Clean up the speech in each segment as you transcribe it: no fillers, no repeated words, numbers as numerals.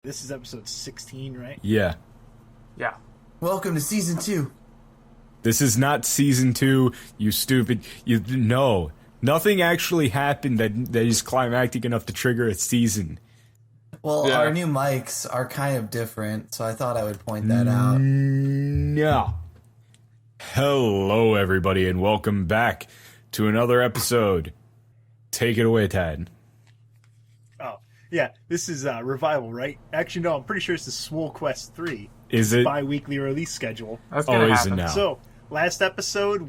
This is episode 16, right? Yeah. Yeah. Welcome to season 2. This is not season 2, you stupid. No. Nothing actually happened that is climactic enough to trigger a season. Well, Yeah. our new mics are kind of different, so I thought I would point that out. No. Hello, everybody, and welcome back to another episode. Take it away, Tad. Oh, yeah. This is Revival, right? Actually, no, I'm pretty sure it's the Swole Quest 3. Is it? Bi-weekly release schedule. That's gonna Always happen. and now. So, last episode,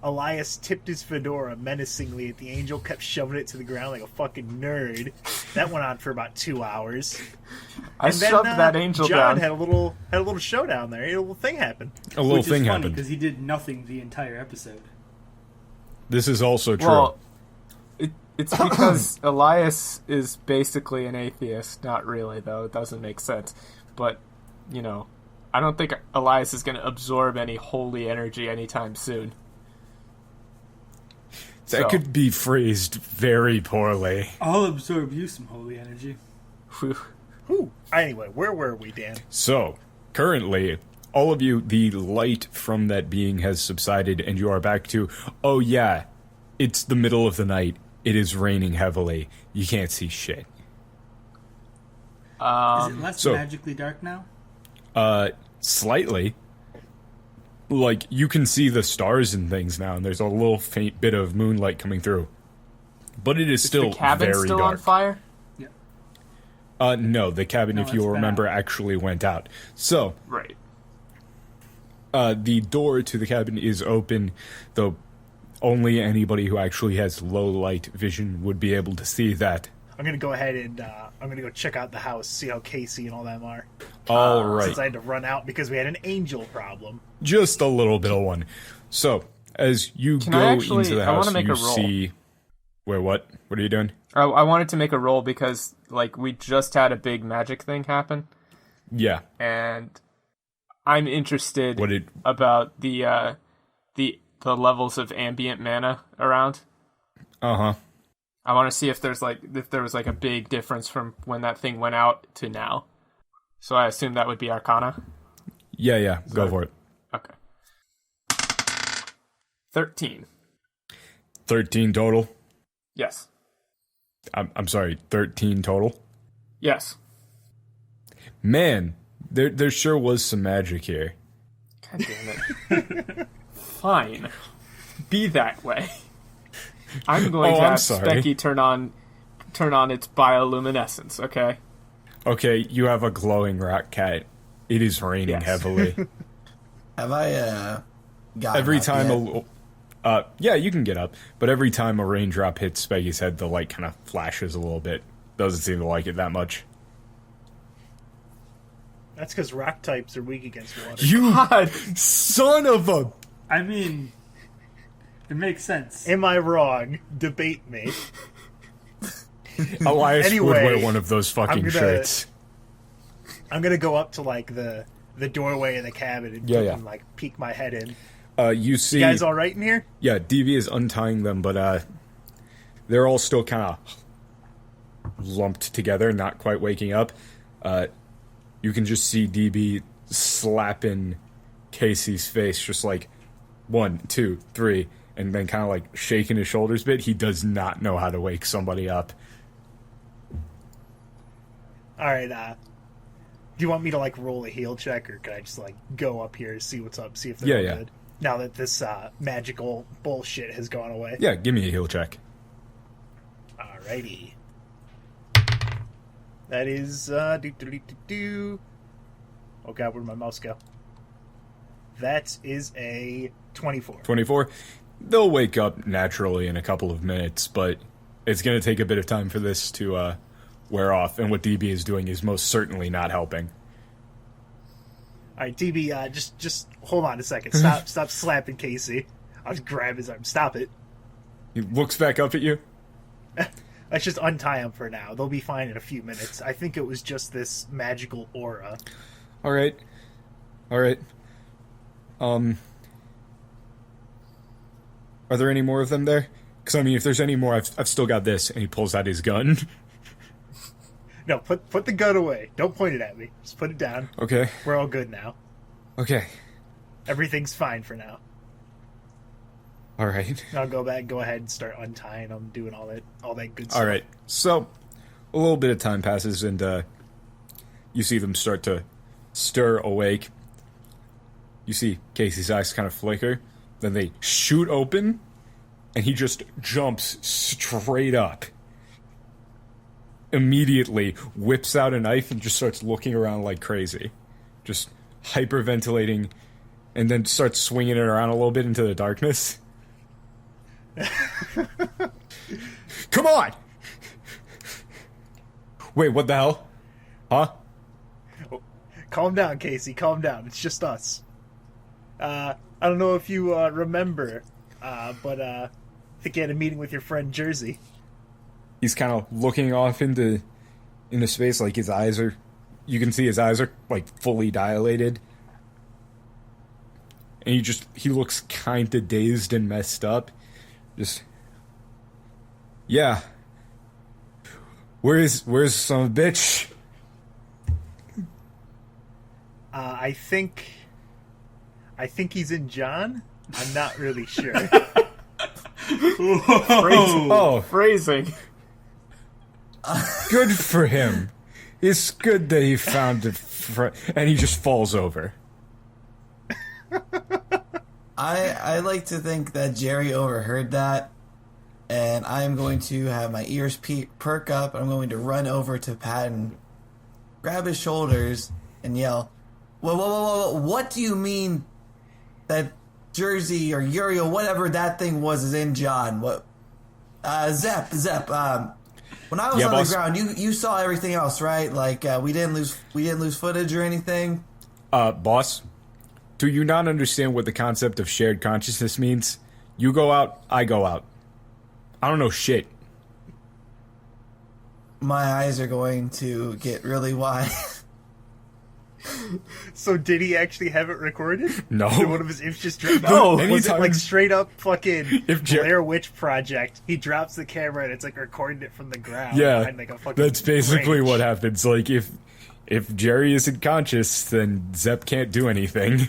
Elias tipped his fedora menacingly at the angel, kept shoving it to the ground like a fucking nerd. That went on for about 2 hours. I And then, shoved that angel John down. had a little showdown there. A little thing happened. A little Which thing is funny happened. because he did nothing the entire episode. This is also true. Well, it's because Elias is basically an atheist. Not really, though. It doesn't make sense. But, you know, I don't think Elias is going to absorb any holy energy anytime soon. that so. could be phrased very poorly. I'll absorb you some holy energy. Whew. Whew. Anyway, where were we, Dan? So, currently, all of you, the light from that being has subsided, and you are back to, oh yeah, it's the middle of the night. It is raining heavily. You can't see shit. Is it less so- magically dark now? Slightly. Like, you can see the stars and things now, and there's a little faint bit of moonlight coming through. But it is still the cabin very still dark. on fire? Yeah. No, the cabin, No, if you'll it's been remember, out. actually went out. So, Right. the door to the cabin is open, though only anybody who actually has low light vision would be able to see that. I'm gonna go ahead and I'm gonna go check out the house, see how Casey and all them are. All right. Since I had to run out because we had an angel problem. Just a little bit of one. So, as you Can go I actually- into the I wanna house, make you a roll. see... Wait, what? What are you doing? I wanted to make a roll because, like, we just had a big magic thing happen, Yeah. and I'm interested What did... about the levels of ambient mana around. Uh-huh. I want to see if there was like a big difference from when that thing went out to now. So I assume that would be Arcana. Yeah, go for it. Okay. 13. 13 total? Yes. I'm sorry, 13 total? Yes. Man, there sure was some magic here. God damn it. Fine. Be that way. I'm going to I'm have sorry. Specky turn on its bioluminescence. Okay. Okay, you have a glowing rock cat. It is raining Yes. heavily. Have I, got Every time yeah, you can get up, but every time a raindrop hits Speggy's head, the light kind of flashes a little bit. Doesn't seem to like it that much. That's because rock types are weak against water. You God. son of a... I mean, it makes sense. Am I wrong? Debate me. Elias would Anyway, wear one of those fucking I'm gonna- shirts. I'm gonna go up to like the doorway of the cabin and, Yeah. and like peek my head in. You see... You guys all right in here? Yeah, DB is untying them, but they're all still kind of lumped together, not quite waking up. You can just see DB slapping Casey's face, just like 1, 2, 3, and then kind of like shaking his shoulders a bit. He does not know how to wake somebody up. All right. Do you want me to like roll a heal check, or can I just like go up here see what's up, see if they're Yeah, all yeah. good? Now that this magical bullshit has gone away. Yeah, give me a heal check. Alrighty. That is do. Oh god, where'd my mouse go? That is a 24. 24. They'll wake up naturally in a couple of minutes, but it's going to take a bit of time for this to wear off, and what DB is doing is most certainly not helping. Alright, DB, just hold on a second. Stop slapping Casey. I'll just grab his arm. Stop it. He looks back up at you. Let's just untie him for now. They'll be fine in a few minutes. I think it was just this magical aura. All right. Are there any more of them there? Because, I mean, if there's any more, I've still got this. And he pulls out his gun. No, put the gun away. Don't point it at me. Just put it down. Okay. We're all good now. Okay. Everything's fine for now. All right. I'll go ahead and start untying them, doing all that good stuff. All right. So, a little bit of time passes, and you see them start to stir awake. You see Casey's eyes kind of flicker. Then they shoot open, and he just jumps straight up. Immediately whips out a knife and just starts looking around like crazy. Just hyperventilating, and then starts swinging it around a little bit into the darkness. Come on! Wait, what the hell? Huh? Calm down, Casey. Calm down. It's just us. I don't know if you remember, but I think you had a meeting with your friend Jersey. He's kind of looking off into space, like his eyes are... You can see his eyes are, like, fully dilated. And he looks kind of dazed and messed up. Just... Yeah. Where's son of a bitch? I think he's in John. I'm not really sure. Oh, Phrasing. good for him. It's good that he found it, and he just falls over. I like to think that Jerry overheard that, and I'm going to have my ears perk up. I'm going to run over to Patton, grab his shoulders, and yell, whoa, what do you mean that Jersey or Uriel, whatever that thing was, is in John? What? Zep, when I was Yeah, on boss. the ground, you saw everything else, right? Like, we didn't lose footage or anything? Boss, do you not understand what the concept of shared consciousness means? You go out, I go out. I don't know shit. My eyes are going to get really wide. So did he actually have it recorded? No. Did one of his imps just dropped? No. Was it Anytime- like straight up fucking If Jer- Blair Witch Project? He drops the camera and it's like recording it from the ground. Yeah, behind, like, a fucking that's basically branch. what happens. Like, if Jerry isn't conscious, then Zep can't do anything.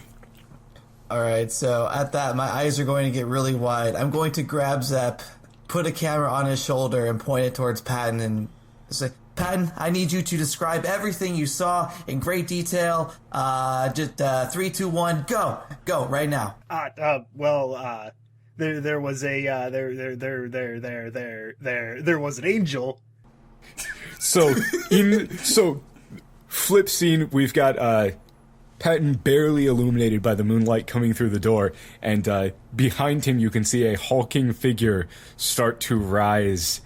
Alright, so at that, my eyes are going to get really wide. I'm going to grab Zep, put a camera on his shoulder, and point it towards Patton and say, Patton, I need you to describe everything you saw in great detail. Just 3, 2, 1, go! Go, right now. There was an angel. So, flip scene, we've got Patton barely illuminated by the moonlight coming through the door, and behind him you can see a hulking figure start to rise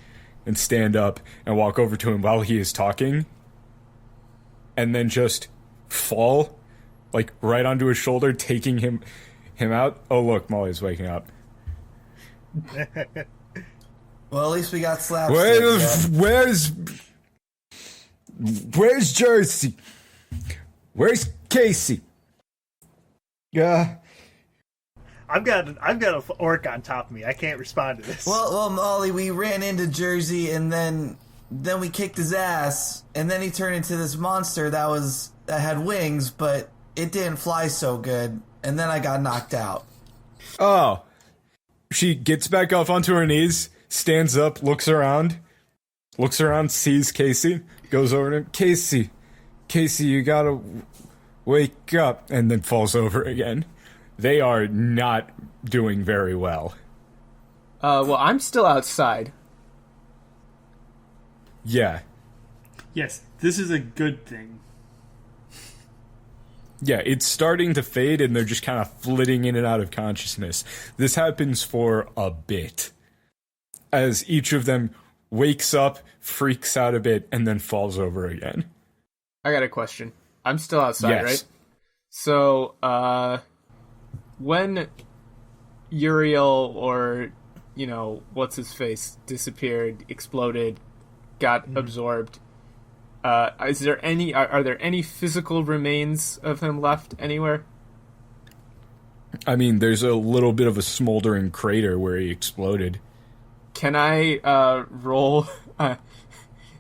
and stand up and walk over to him while he is talking, and then just fall, like, right onto his shoulder, taking him out. Oh, look, Molly's waking up. Well, at least we got slapstick. Where's Jersey? Where's Casey? Yeah. I've got an orc on top of me. I can't respond to this. Well, Molly, we ran into Jersey, and then we kicked his ass, and then he turned into this monster that had wings, but it didn't fly so good, and then I got knocked out. Oh. She gets back up onto her knees, stands up, looks around, sees Casey, goes over to him. Casey, you gotta wake up, and then falls over again. They are not doing very well. Well, I'm still outside. Yeah. Yes, this is a good thing. Yeah, it's starting to fade, and they're just kind of flitting in and out of consciousness. This happens for a bit, as each of them wakes up, freaks out a bit, and then falls over again. I got a question. I'm still outside, Yes. right? So, when Uriel or, what's his face, disappeared, exploded, got absorbed, are there any physical remains of him left anywhere? I mean, there's a little bit of a smoldering crater where he exploded. Can I roll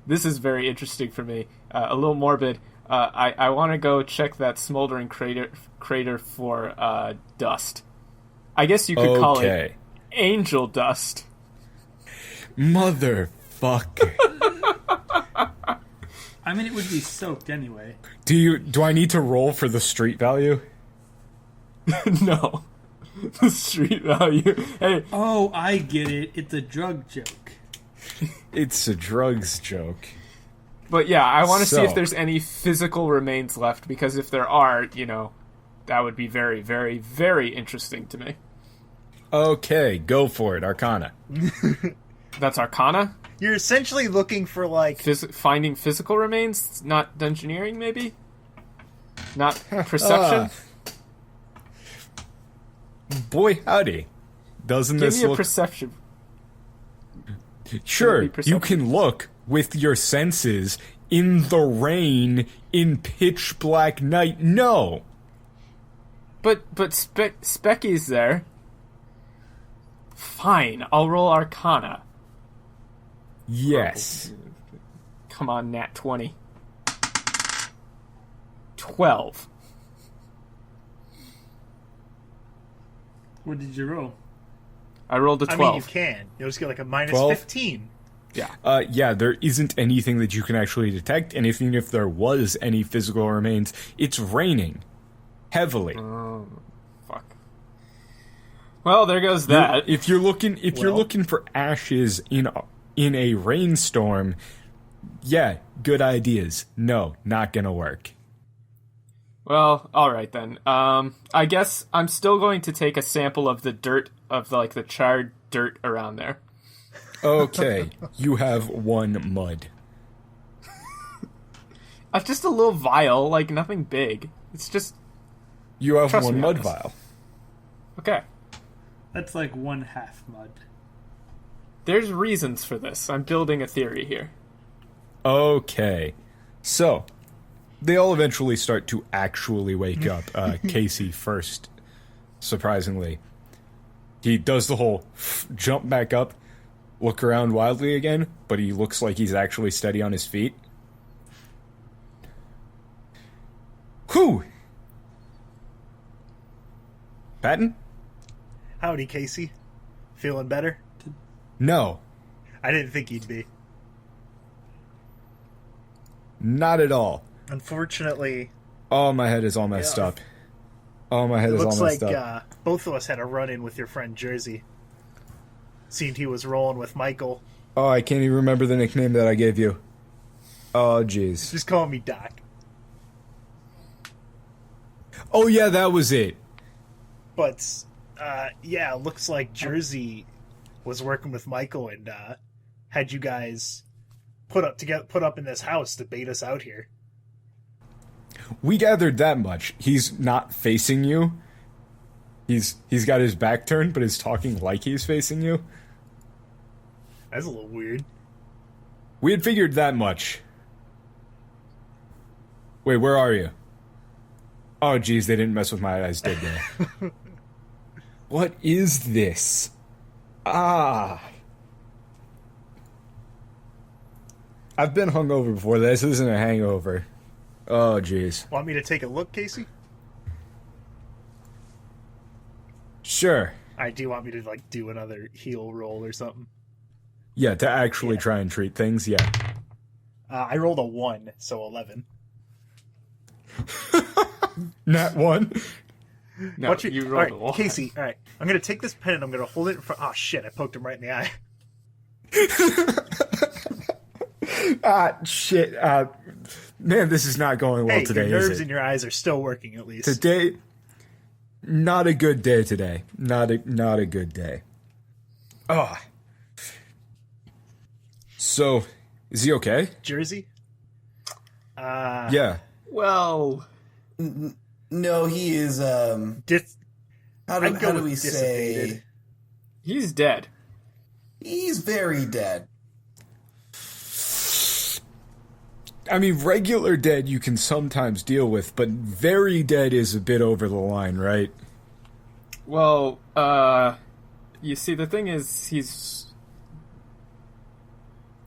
This is very interesting for me. A little morbid. I want to go check that smoldering crater for dust. I guess you could call it angel dust. Motherfucker. I mean, it would be soaked anyway. Do I need to roll for the street value? No. The street value. Hey. Oh, I get it. It's a drug joke. It's a drugs joke. But yeah, I want to see if So- there's any physical remains left, because if there are, that would be very, very, very interesting to me. Okay, go for it, Arcana. That's Arcana? You're essentially looking for like Finding physical remains? Not dungeoneering, maybe? Not perception? Boy, howdy. Doesn't Give this me a look... perception. Sure, be perception? you can look with your senses in the rain, in pitch black night. No! But Specky's there. Fine, I'll roll Arcana. Yes. Come on, nat 20. 12. What did you roll? I rolled a I 12. mean, you can. You'll just get like a minus 12? 15. Yeah. Yeah, there isn't anything that you can actually detect, and even if there was any physical remains, it's raining. Heavily. Fuck. Well, there goes that. If you're looking for ashes in a rainstorm, yeah, good ideas. No, not gonna work. Well, alright then. I guess I'm still going to take a sample of the dirt, of the charred dirt around there. Okay, you have one mud. Just a little vial, like nothing big. It's just... You have Trust one me on mud this. vial. Okay. That's like 1/2 mud. There's reasons for this. I'm building a theory here. Okay, so they all eventually start to actually wake up. Casey first, surprisingly. He does the whole jump back up, look around wildly again, but he looks like he's actually steady on his feet. Whew! Patton? Howdy, Casey. Feeling better? No, I didn't think you'd be. not at all. Unfortunately, Oh, my head is all messed Yeah. up. Oh, my head it is all looks messed like up. both of us had a run-in with your friend Jersey. Seemed he was rolling with Michael. Oh, I can't even remember the nickname that I gave you. Oh, jeez. Just call me Doc. Oh, yeah, that was it. But, yeah, it looks like Jersey was working with Michael and had you guys put up in this house to bait us out here. We gathered that much. He's not facing you. He's got his back turned, but is talking like he's facing you. That's a little weird. We had figured that much. Wait, where are you? Oh, geez, they didn't mess with my eyes, did they? What is this? Ah. I've been hungover before. This isn't a hangover. Oh, jeez. Want me to take a look, Casey? Sure. I do want me to do another heal roll or something. Yeah, to actually try and treat things, yeah. I rolled a 1, so 11. Nat 1. No, Watch it. you All rolled right, a 1. Casey. All right, I'm gonna take this pen and I'm gonna hold it in front. Oh shit! I poked him right in the eye. Shit. Man, this is not going well Hey, today, your nerves is it? in your eyes are still working at least. Today, not a good day today. Not a good day. Oh. So, is he okay? Jersey. Yeah. Well, No, he is. How I'd go do with we dissipated. say? he's dead. He's very dead. I mean, regular dead you can sometimes deal with, but very dead is a bit over the line, right? Well, you see, the thing is,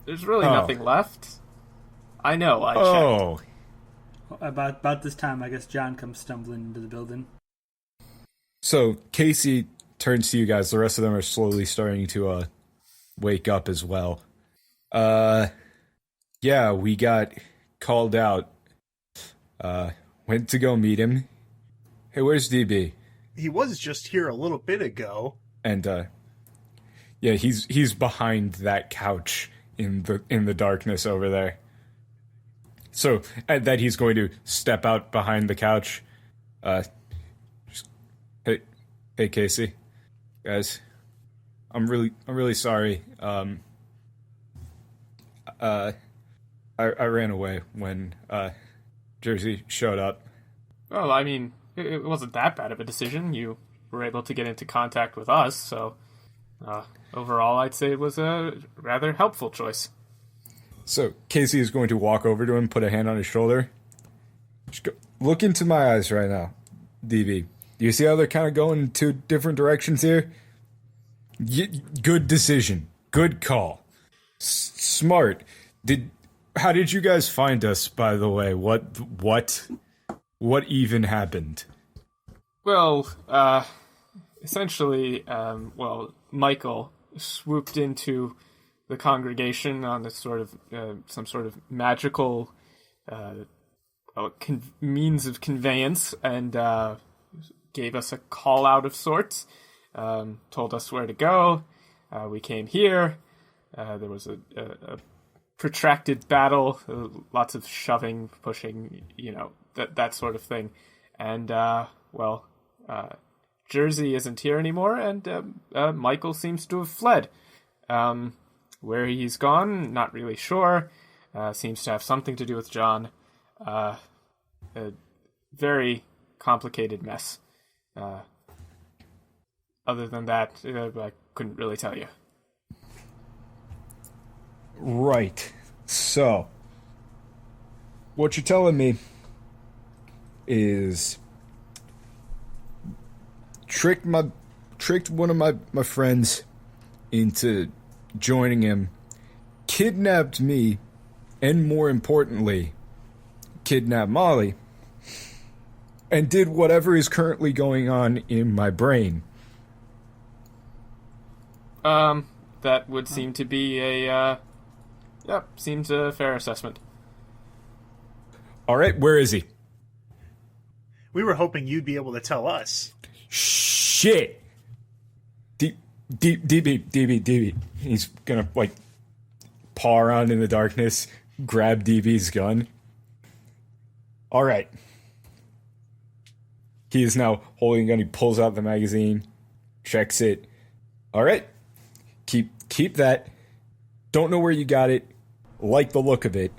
there's really Oh. nothing left. I know, I checked. Oh, About this time, I guess John comes stumbling into the building. so Casey turns to you guys. The rest of them are slowly starting to wake up as well. Yeah, we got called out. Went to go meet him. Hey, where's DB? He was just here a little bit ago. And yeah, he's behind that couch in the darkness over there. So that he's going to step out behind the couch. Hey Casey, guys, I'm really sorry. I ran away when Jersey showed up. Well, I mean, it wasn't that bad of a decision. You were able to get into contact with us, so overall, I'd say it was a rather helpful choice. So Casey is going to walk over to him, put a hand on his shoulder. Just go, look into my eyes right now, DB. Do you see how they're kind of going in two different directions here? Good decision. Good call. Smart. How did you guys find us, by the way? What even happened? Well, essentially, Michael swooped into the congregation on this sort of some sort of magical means of conveyance, and gave us a call out of sorts. Told us where to go. We came here. There was a protracted battle, lots of shoving, pushing, that sort of thing. And, Jersey isn't here anymore, and Michael seems to have fled. Where he's gone, not really sure. Seems to have something to do with John. A very complicated mess. Other than that, I couldn't really tell you. Right. So, what you're telling me is tricked one of my friends into joining him, kidnapped me, and more importantly, kidnapped Molly, and did whatever is currently going on in my brain. That would seem to be seems a fair assessment. All right, where is he? We were hoping you'd be able to tell us. Shit! DB. He's gonna, paw around in the darkness, grab DB's gun. All right. He is now holding a gun. He pulls out the magazine, checks it. All right. Keep that. Don't know where you got it. Like the look of it.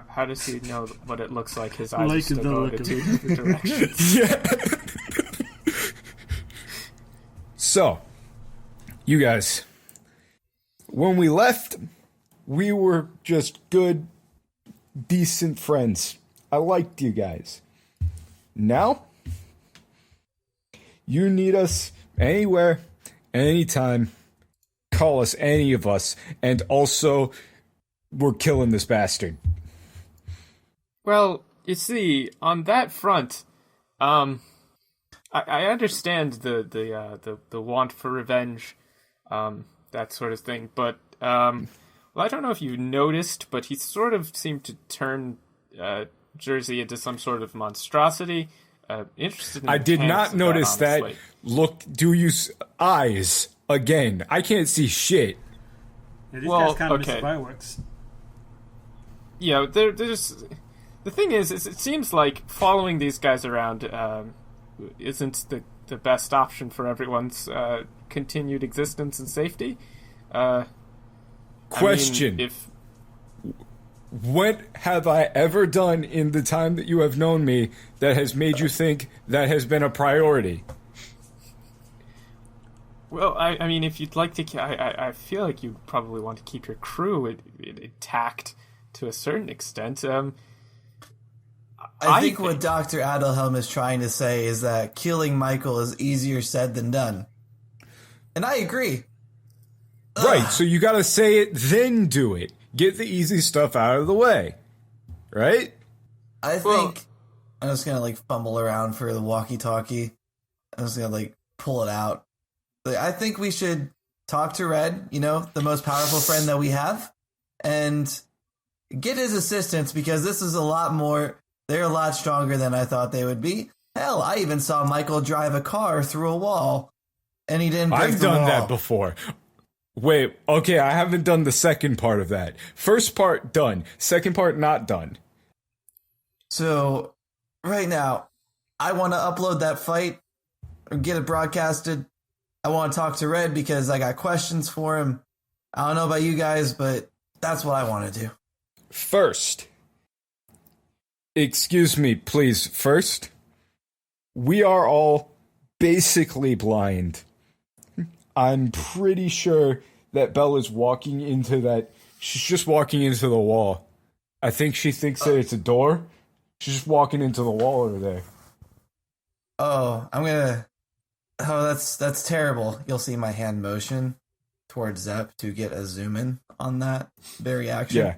How does he know what it looks like? His eyes Like are still the going look in of two it. different directions. Yeah. So, you guys, when we left, we were just good, decent friends. I liked you guys. Now, you need us anywhere, anytime. Call us, any of us, and also, we're killing this bastard. Well, you see, on that front, I understand the want for revenge, that sort of thing, but I don't know if you noticed, but he sort of seemed to turn Jersey into some sort of monstrosity. Interested in I did not notice that. honestly. Look, do you eyes again? I can't see shit. Yeah, these Well, guys kind of okay. miss fireworks. Yeah, there's the thing is it seems like following these guys around isn't the best option for everyone's continued existence and safety. Question. I mean, if What have I ever done in the time that you have known me that has made you think that has been a priority? well, I mean, if you'd like to, I feel like you'd probably want to keep your crew intact to a certain extent. I think what Dr. Adelhelm is trying to say is that killing Michael is easier said than done. And I agree. Right, so you gotta say it, then do it. get the easy stuff out of the way, right? I think I'm just gonna like fumble around for the walkie-talkie. I'm just gonna like pull it out. Like, I think we should talk to Red, the most powerful friend that we have, and get his assistance because this is a lot more. They're a lot stronger than I thought they would be. Hell, I even saw Michael drive a car through a wall, and he didn't break I've the done wall. that before. Wait, okay, I haven't done the second part of that. First part done, second part not done. So, right now, I want to upload that fight or get it broadcasted. I want to talk to Red because I got questions for him. I don't know about you guys, but that's what I want to do. First, excuse me, please. First, we are all basically blind. I'm pretty sure that Bella's walking into that. She's just walking into the wall. I think she thinks that it's a door. She's just walking into the wall over there. Oh, that's terrible. You'll see my hand motion towards Zep to get a zoom in on that very action. Yeah.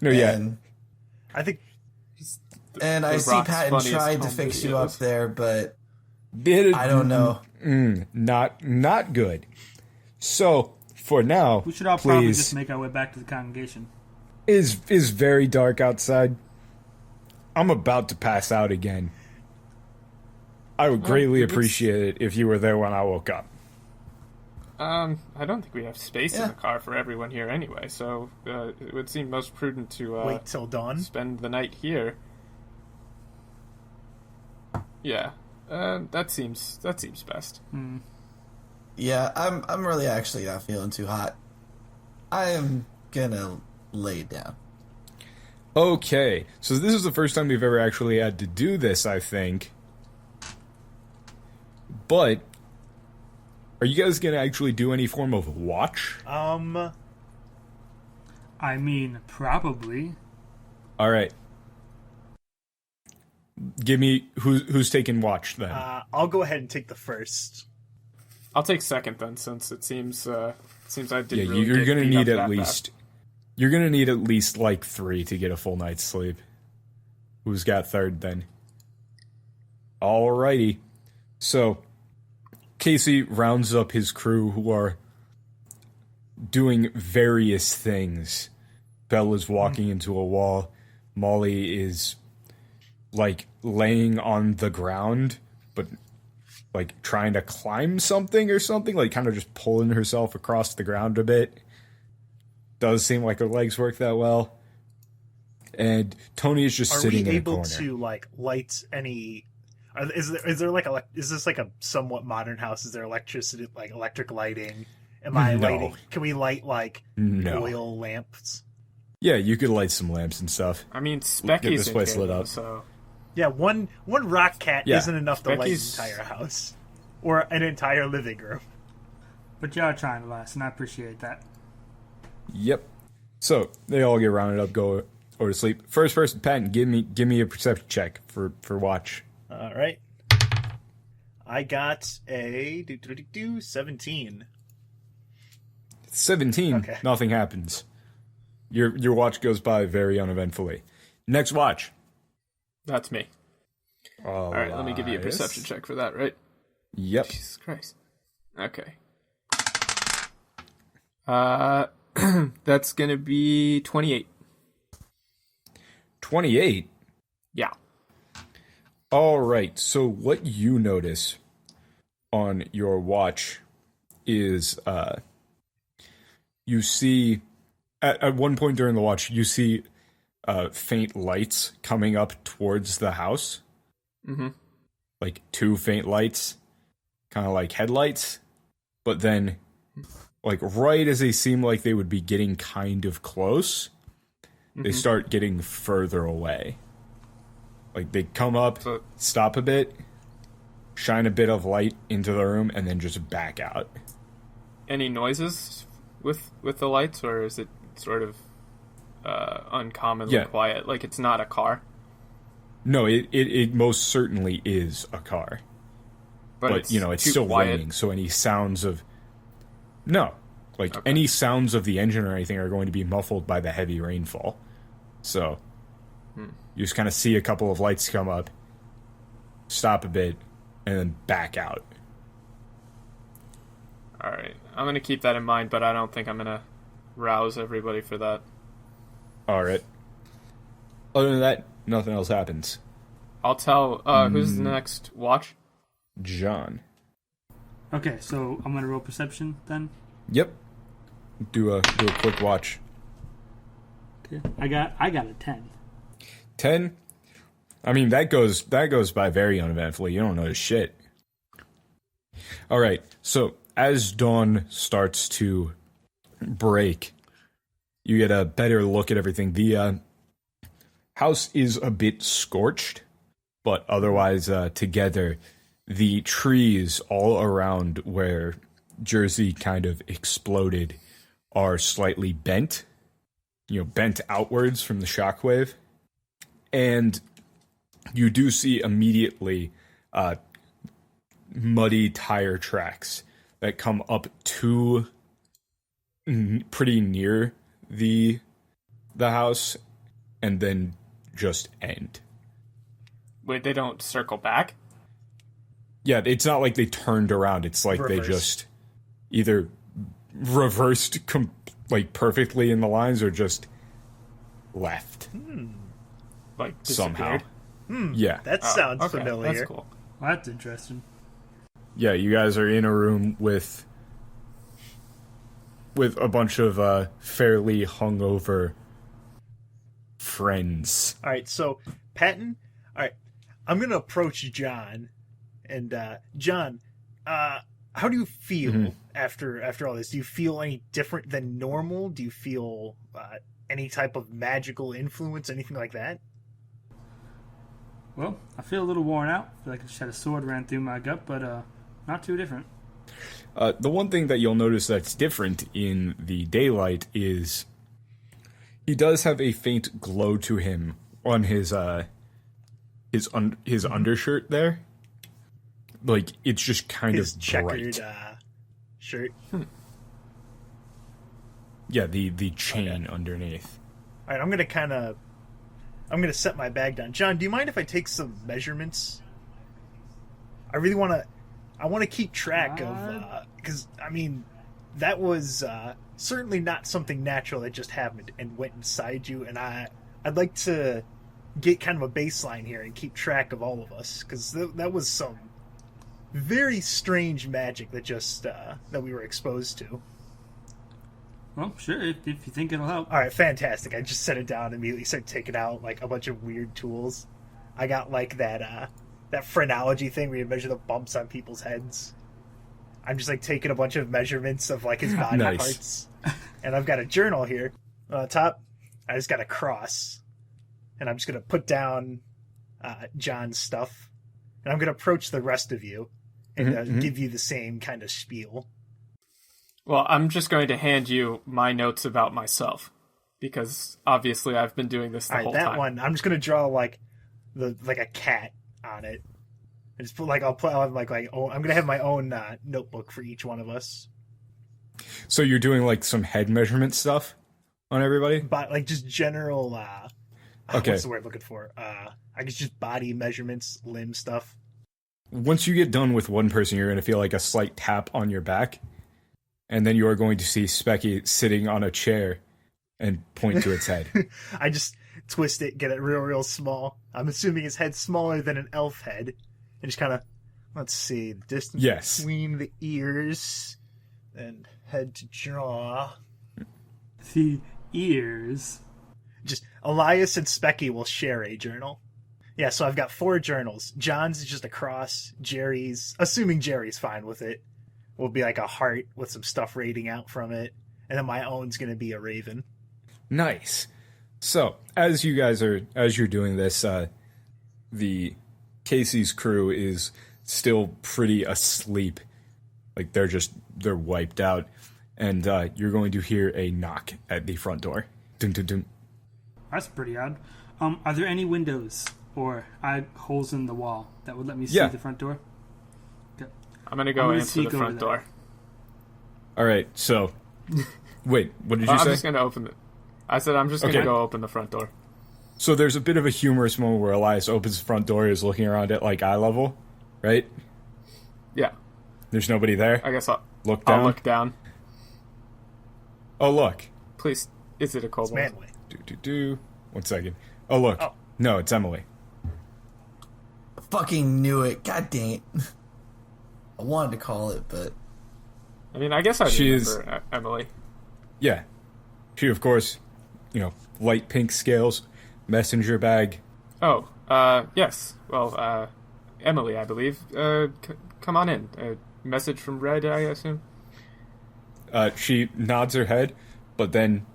No, yeah. And, I think and I see Patton tried to fix you up there, but I don't know. Not good. So, for now, We should all probably just make our way back to the congregation. is very dark outside. I'm about to pass out again. I would greatly appreciate it if you were there when I woke up. I don't think we have space in the car for everyone here anyway, so it would seem most prudent to wait till dawn. spend the night here. Yeah, that seems best. Yeah, I'm really actually not feeling too hot. I am gonna lay down. Okay, so this is the first time we've ever actually had to do this, I think. But, are you guys going to actually do any form of watch? I mean, probably. Alright. Give me, who's taking watch then? I'll go ahead and take the first. I'll take second then, since it seems I didn't. Yeah, really you're get gonna beat need up at that least. fast. You're gonna need at least like 3 to get a full night's sleep. Who's got third then? Alrighty. So, Casey rounds up his crew who are doing various things. Bella's walking into a wall. Molly is like laying on the ground, but like trying to climb something or something, like kind of just pulling herself across the ground a bit. Does seem like her legs work that well. And Tony is just sitting in a corner. Are we able to like light any? Is there like is this like a somewhat modern house? Is there electricity, like electric lighting? Am I No. lighting? Can we light like No. oil lamps? Yeah, you could light some lamps and stuff. I mean, Get Specky's this in place here, lit up. so Yeah, one rock cat Yeah. isn't enough to light an Becky's- entire house or an entire living room. But y'all are trying to last, and I appreciate that. Yep. So they all get rounded up, go over to sleep. First person, Patton, give me a perception check for watch. All right, I got a 17. 17. Okay. Nothing happens. Your watch goes by very uneventfully. Next watch. that's me. All right, let me give you a perception check for that, right? Yep. Jesus Christ. Okay. That's gonna be 28. 28. Yeah. All right. So what you notice on your watch is you see at one point during the watch you see faint lights coming up towards the house. Mm-hmm. Like 2 faint lights, kind of like headlights, but then like right as they seem like they would be getting kind of close, they start getting further away. Like they come up, So- stop a bit, shine a bit of light into the room, and then just back out. Any noises with the lights, or is it sort of uncommonly Yeah. quiet? Like it's not a car, No, it most certainly is a car. But it's you know, it's too still quiet. raining, so any sounds of... No. Like, any sounds of the engine or anything are going to be muffled by the heavy rainfall. So, you just kind of see a couple of lights come up, stop a bit, and then back out. Alright, I'm gonna keep that in mind, but I don't think I'm gonna rouse everybody for that. Alright. Other than that, nothing else happens. I'll tell, who's the next watch? John. Okay, so I'm gonna roll perception then. Yep. Do a quick watch. Okay. I got a 10. 10? I mean, that goes by very uneventfully. You don't notice shit. Alright, so as dawn starts to break, you get a better look at everything. The house is a bit scorched, but otherwise together, the trees all around where Jersey kind of exploded are slightly bent, bent outwards from the shockwave. And you do see immediately muddy tire tracks that come up to pretty near the house and then just end. Wait, they don't circle back? Yeah, it's not like they turned around. It's like they just either reversed perfectly in the lines or just left. Like, somehow. disappeared? Yeah. That sounds familiar. That's cool. Well, that's interesting. Yeah, you guys are in a room with a bunch of fairly hungover friends. All right, so Patton, all right, I'm gonna approach John, and John, how do you feel after all this? Do you feel any different than normal? Do you feel any type of magical influence, anything like that? Well, I feel a little worn out. I feel like I just had a sword ran through my gut, but not too different. The one thing that you'll notice that's different in the daylight is he does have a faint glow to him on his undershirt there. Like, it's just kind His of checkered bright. shirt. Yeah, the chain underneath. All right, I'm gonna set my bag down. John, do you mind if I take some measurements? I really want to keep track of, because I mean, that was certainly not something natural that just happened and went inside you, and I'd like to get kind of a baseline here and keep track of all of us, because that was some very strange magic that just that we were exposed to. Well, sure, if you think it'll help. All right, fantastic. I just set it down and immediately started taking out like a bunch of weird tools. I got like that phrenology thing where you measure the bumps on people's heads. I'm just like taking a bunch of measurements of like his body Nice. parts. And I've got a journal here. On the top, I just got a cross. And I'm just going to put down John's stuff. And I'm going to approach the rest of you and give you the same kind of spiel. Well, I'm just going to hand you my notes about myself, because obviously I've been doing this the whole that time. one, I'm just going to draw like a cat on it. I just put I'm going to have my own notebook for each one of us. So you're doing like some head measurement stuff on everybody? But like just general Okay. what's the word I'm looking for? I guess just body measurements, limb stuff. Once you get done with one person, you're going to feel like a slight tap on your back, and then you are going to see Specky sitting on a chair and point to its head. I just twist it, get it real small. I'm assuming his head's smaller than an elf head. And just kind of, let's see, the distance between the ears and head to jaw. The ears. Just Elias and Specky will share a journal. Yeah, so I've got 4 journals. John's is just a cross. Jerry's, assuming Jerry's fine with it, will be like a heart with some stuff radiating out from it. And then my own's going to be a raven. Nice. So, as you're doing this, the Casey's crew is still pretty asleep. Like, they're wiped out. And you're going to hear a knock at the front door. Dun, dun, dun. That's pretty odd. Are there any windows or holes in the wall that would let me see Yeah. the front door? Okay. I'm going to go I'm gonna answer the sneak front over door. All right, so Wait, what did you I'm say? just gonna open it. I said I'm just gonna go open the front door. So there's a bit of a humorous moment where Elias opens the front door, is looking around at like eye level, right? Yeah. There's nobody there. I guess I'll Look down. I'll look down. Oh look. Please, is it a It's kobold? manly. Do. 1 second. Oh look. Oh. No, it's Emily. I fucking knew it. God dang it. I wanted to call it, but I mean, I guess I She remember Emily. Yeah. She, of course, light pink scales, messenger bag. Oh, yes. Well, Emily, I believe. Come on in. Message from Red, I assume? She nods her head, but then,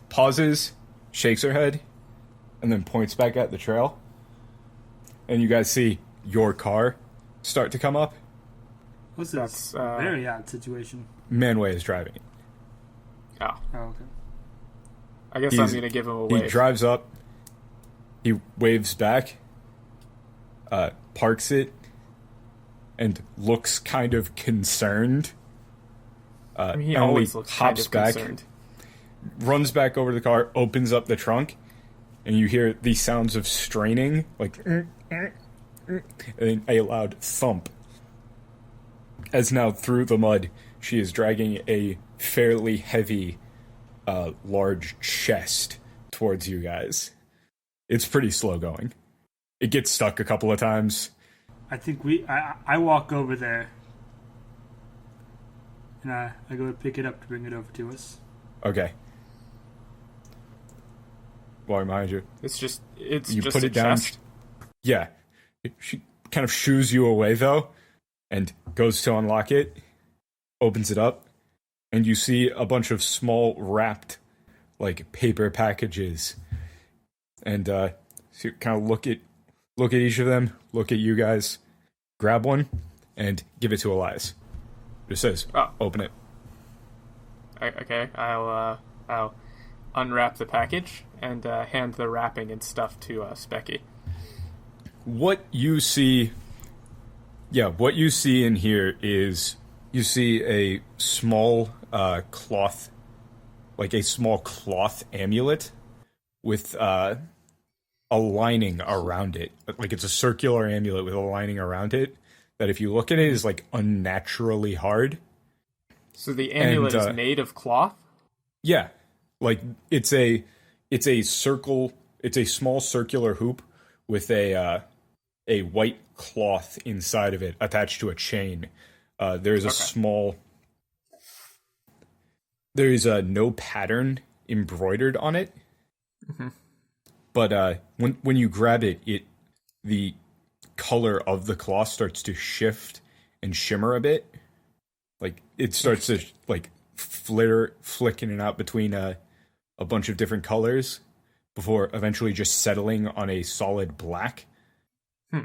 pauses, shakes her head, and then points back at the trail. And you guys see your car start to come up. What's That's, this? Very odd situation. Manway is driving it. Oh. Oh, okay. I guess I'm going to give him a wave. He drives up, he waves back, parks it, and looks kind of concerned. I mean, he Emily always looks kind hops of back, concerned. runs back over to the car, opens up the trunk, and you hear these sounds of straining, and a loud thump. As now through the mud, she is dragging a fairly heavy, large chest towards you guys. It's pretty slow going. It gets stuck a couple of times. I think I walk over there, and I go to pick it up to bring it over to us. Okay. Walking behind you. It's just Put a it down. chest. Yeah. She kind of shoos you away, though, and goes to unlock it, opens it up, and you see a bunch of small wrapped, paper packages. And so you kind of look at each of them, look at you guys, grab one, and give it to Elias. Just says, open it. Okay, I'll unwrap the package and hand the wrapping and stuff to Specky. What you see in here is you see a small cloth, a small cloth amulet with a lining around it. It's a circular amulet with a lining around it that if you look at it is unnaturally hard. So the amulet is made of cloth? Yeah. It's a circle, it's a small circular hoop with a white cloth inside of it attached to a chain. There's no pattern embroidered on it. Mm-hmm. But when you grab it, the color of the cloth starts to shift and shimmer a bit. It starts to flick in and out between a bunch of different colors before eventually just settling on a solid black.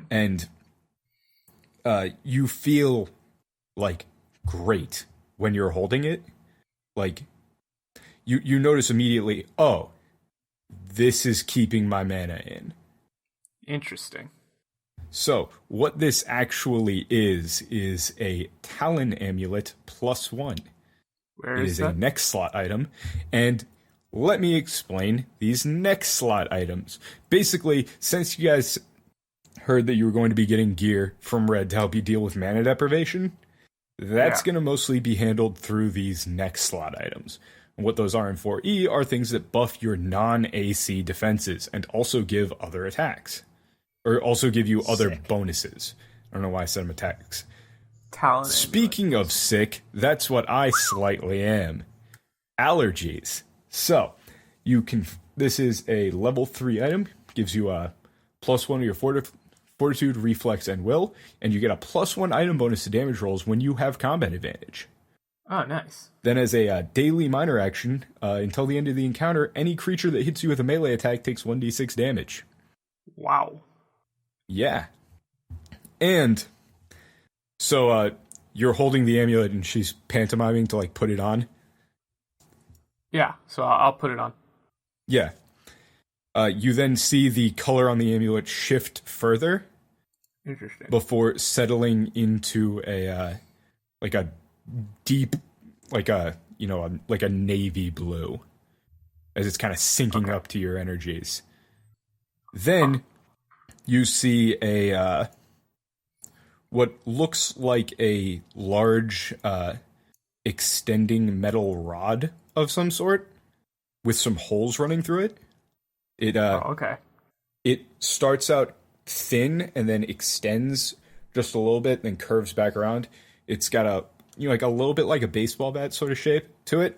And you feel great when you're holding it. You notice immediately, oh, this is keeping my mana in. Interesting. So, what this actually is a Talon Amulet +1. Where It is is that? a next slot item, and let me explain these next slot items. Basically, since you guys heard that you were going to be getting gear from Red to help you deal with mana deprivation, that's going to mostly be handled through these next slot items. And what those are in 4E are things that buff your non-AC defenses and also give other attacks. Or also give you other bonuses. I don't know why I said them attacks. Talon. Speaking of sick, that's what I slightly am. Allergies. So, this is a level 3 item, gives you a +1 to your fortitude, reflex, and will, and you get a +1 item bonus to damage rolls when you have combat advantage. Oh, nice. Then as a daily minor action, until the end of the encounter, any creature that hits you with a melee attack takes 1d6 damage. Wow. Yeah. And so you're holding the amulet and she's pantomiming to put it on. Yeah, so I'll put it on. Yeah. You then see the color on the amulet shift further. Interesting. Before settling into a deep, like a navy blue, as it's kind of syncing up to your energies. Then you see a what looks like a large extending metal rod of some sort with some holes running through it. Okay. It starts out thin and then extends just a little bit, then curves back around. It's got a like a little bit like a baseball bat sort of shape to it,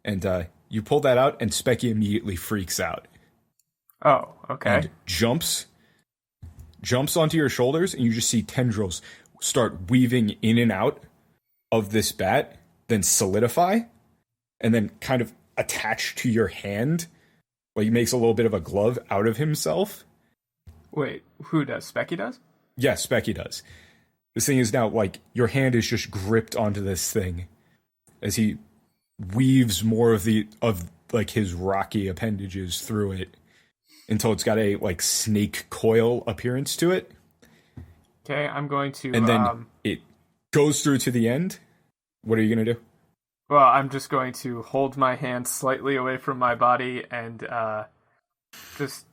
and you pull that out, and Specky immediately freaks out. Oh, okay. And jumps onto your shoulders, and you just see tendrils start weaving in and out of this bat, then solidify, and then kind of attach to your hand. Like, he makes a little bit of a glove out of himself. Wait, who does? Specky does? Yeah, Specky does. This thing is now, like, your hand is just gripped onto this thing as he weaves more of his rocky appendages through it until it's got a, like, snake coil appearance to it. Okay, I'm going to... And then it goes through to the end. What are you going to do? Well, I'm just going to hold my hand slightly away from my body and just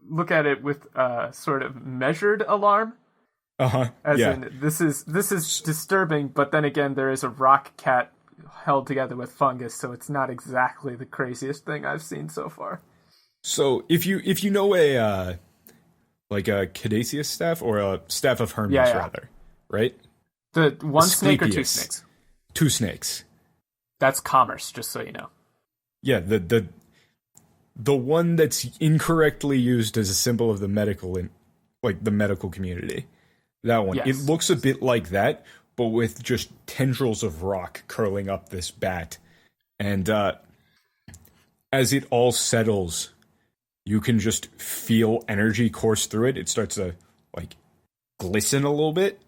look at it with sort of measured alarm. As in, this is disturbing, but then again, there is a rock cat held together with fungus, so it's not exactly the craziest thing I've seen so far. So if you know a caduceus staff or a staff of Hermes rather, right? The one snake or two Asclepius. snakes? Two snakes. That's commerce, just so you know. Yeah, the one that's incorrectly used as a symbol of the medical community. That one. Yes. It looks a bit like that, but with just tendrils of rock curling up this bat. And as it all settles, you can just feel energy course through it. It starts to, like, glisten a little bit.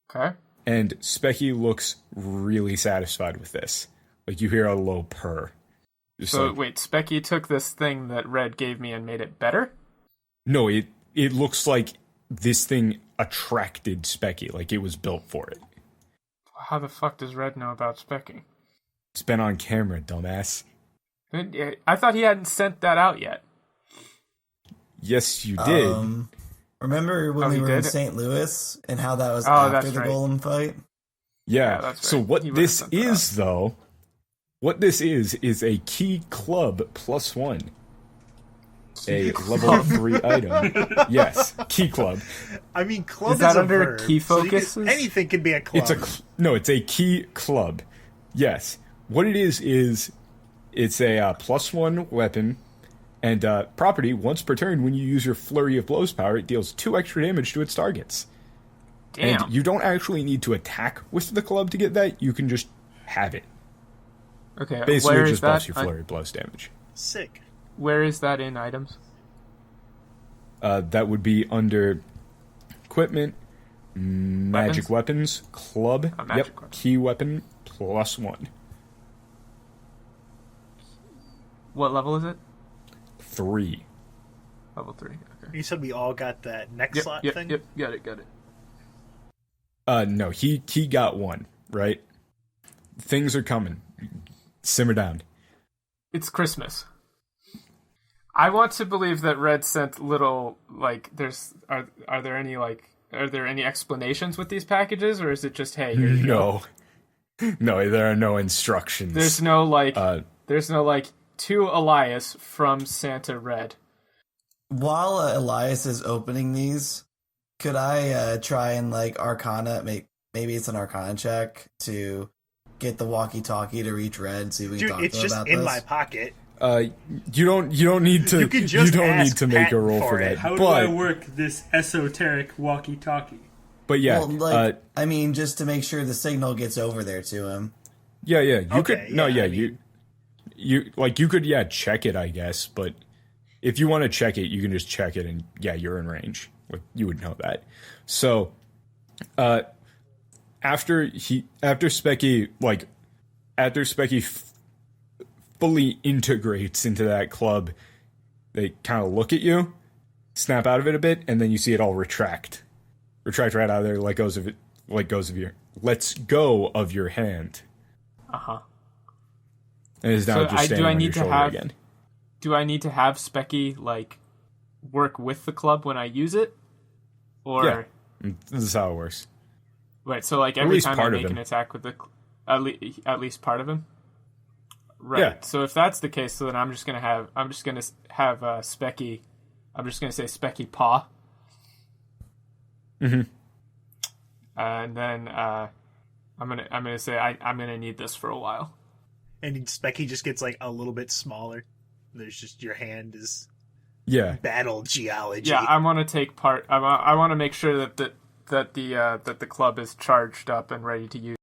Okay. And Specky looks really satisfied with this. Like, you hear a low purr. Just So, like, wait, Specky took this thing that Red gave me and made it better? no, it looks like this thing attracted Specky, like it was built for it. How the fuck does Red know about Specky? It's been on camera, dumbass. I thought he hadn't sent that out yet. Yes, you did. Remember when we he were in did? St. Louis and how that was that's after the right. golem fight? Yeah. that's So right. what He would've this sent that is, though, what this is a key club +1. A level 3 item. Yes, key club. I mean, club Is that a under verb, key so you focuses? can- anything can be a club. It's a key club. Yes. What it is it's a +1 weapon and property. Once per turn, when you use your flurry of blows power, it deals 2 extra damage to its targets. Damn. And you don't actually need to attack with the club to get that. You can just have it. Okay, Basically, where it is just that? buffs your flurry of blows damage. Sick. Where is that in items? That would be under equipment, magic weapons, club. Oh, magic weapon. Key weapon +1. What level is it? 3. Level 3. Okay. You said we all got that next slot thing? Yep, got it. No, he got 1, right? Things are coming. Simmer down. It's Christmas. I want to believe that Red sent little, like, are there any explanations with these packages, or is it just, hey, here you go? No, there are no instructions. There's no to Elias from Santa Red. While Elias is opening these, could I try and, like, Arcana, maybe it's an Arcana check to get the walkie-talkie to reach Red, see if we can Dude, talk it's to him just about in this? my pocket. You don't need to. You can just don't need ask to make Pat a roll for for it. that. How do I work this esoteric walkie-talkie? But yeah, Well, I mean, just to make sure the signal gets over there to him. yeah. You Okay, could. No, yeah, yeah. I mean- You could check it, I guess. But if you want to check it, you can just check it, and yeah, you're in range. Like, you would know that. So, after Specky fully integrates into that club, they kind of look at you, snap out of it a bit, and then you see it all retract right out of there, lets go of your hand. Uh-huh. And is now just standing on your shoulder again. Do I need to have Specky like work with the club when I use it, or Yeah. This is how it works. Right? So like every least time I part of make an him. attack with at least part of him. Right. Yeah. So if that's the case, so then I'm just gonna have Specky. I'm just gonna say Specky Paw. Mm-hmm. And then I'm gonna say I'm gonna need this for a while. And Specky just gets like a little bit smaller. There's just your hand is Yeah. battle geology. Yeah, I want to take part. I want to make sure that the club is charged up and ready to use.